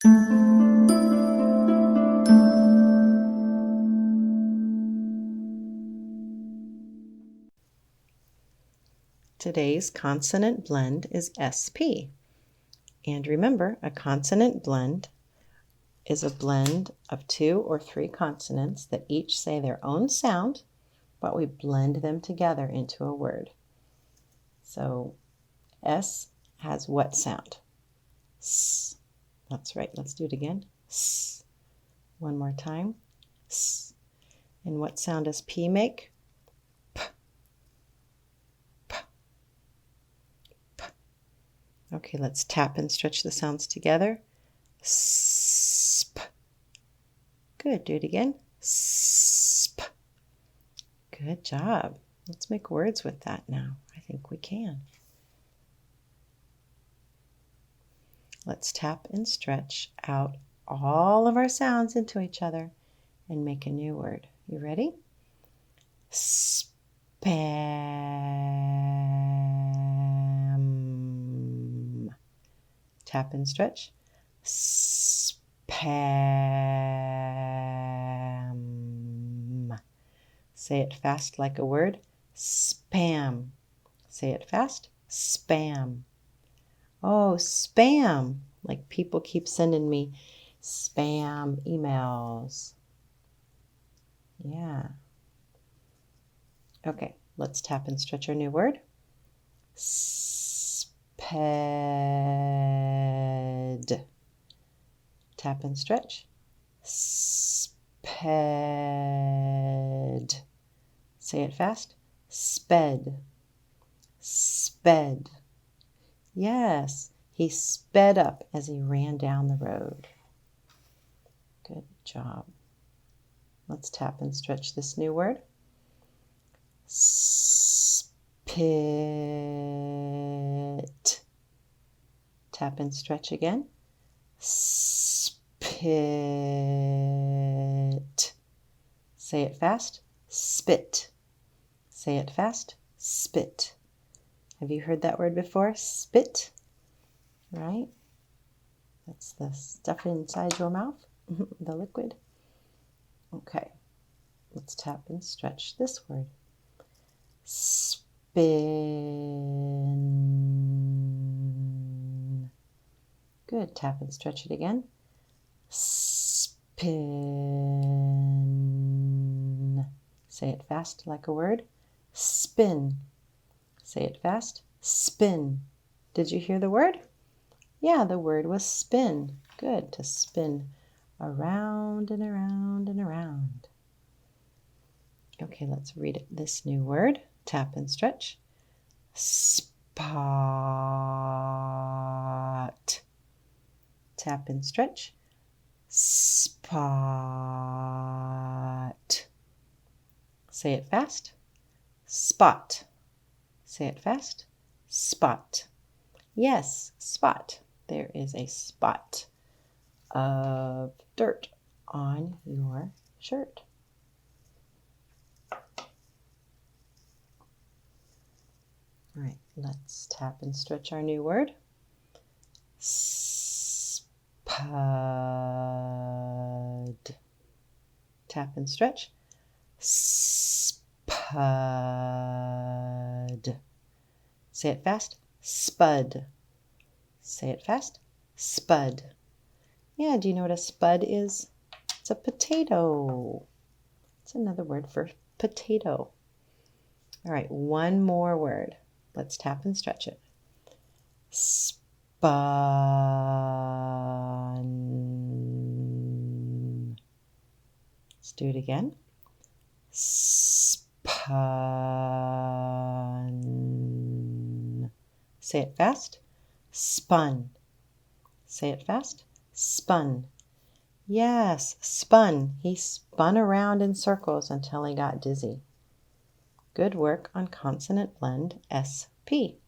Today's consonant blend is SP. And remember, a consonant blend is a blend of 2 or 3 consonants that each say their own sound, but we blend them together into a word. So S has what sound? S. That's right. Let's do it again. S. One more time. S. And what sound does P make? P. P. P. Okay, let's tap and stretch the sounds together. Sp. Good. Do it again. Sp. Good job. Let's make words with that now. I think we can. Let's tap and stretch out all of our sounds into each other and make a new word. You ready? Spam. Tap and stretch. Spam. Say it fast like a word. Spam. Say it fast. Spam. Oh, spam. Like people keep sending me spam emails. Yeah. Okay, let's tap and stretch our new word. Sped. Tap and stretch. Sped. Say it fast. Sped. Sped. Yes, he sped up as he ran down the road. Good job. Let's tap and stretch this new word. Spit. Tap and stretch again. Spit. Say it fast. Spit. Say it fast. Spit. Have you heard that word before? Spit, right? That's the stuff inside your mouth, the liquid. Okay, let's tap and stretch this word. Spin. Good, tap and stretch it again. Spin. Say it fast like a word. Spin. Say it fast. Spin. Did you hear the word? Yeah, the word was spin. Good, to spin around and around and around. Okay, let's read this new word. Tap and stretch. Spot. Tap and stretch. Spot. Say it fast. Spot. Say it fast. Spot. Yes, spot. There is a spot of dirt on your shirt. All right, let's tap and stretch our new word. Spud. Tap and stretch. Spud. Say it fast. Spud. Say it fast. Spud. Yeah, do you know what a spud is? It's a potato. It's another word for potato. All right, one more word. Let's tap and stretch it. Spun. Let's do it again. Spun. Say it fast. Spun. Say it fast. Spun. Yes, spun. He spun around in circles until he got dizzy. Good work on consonant blend SP.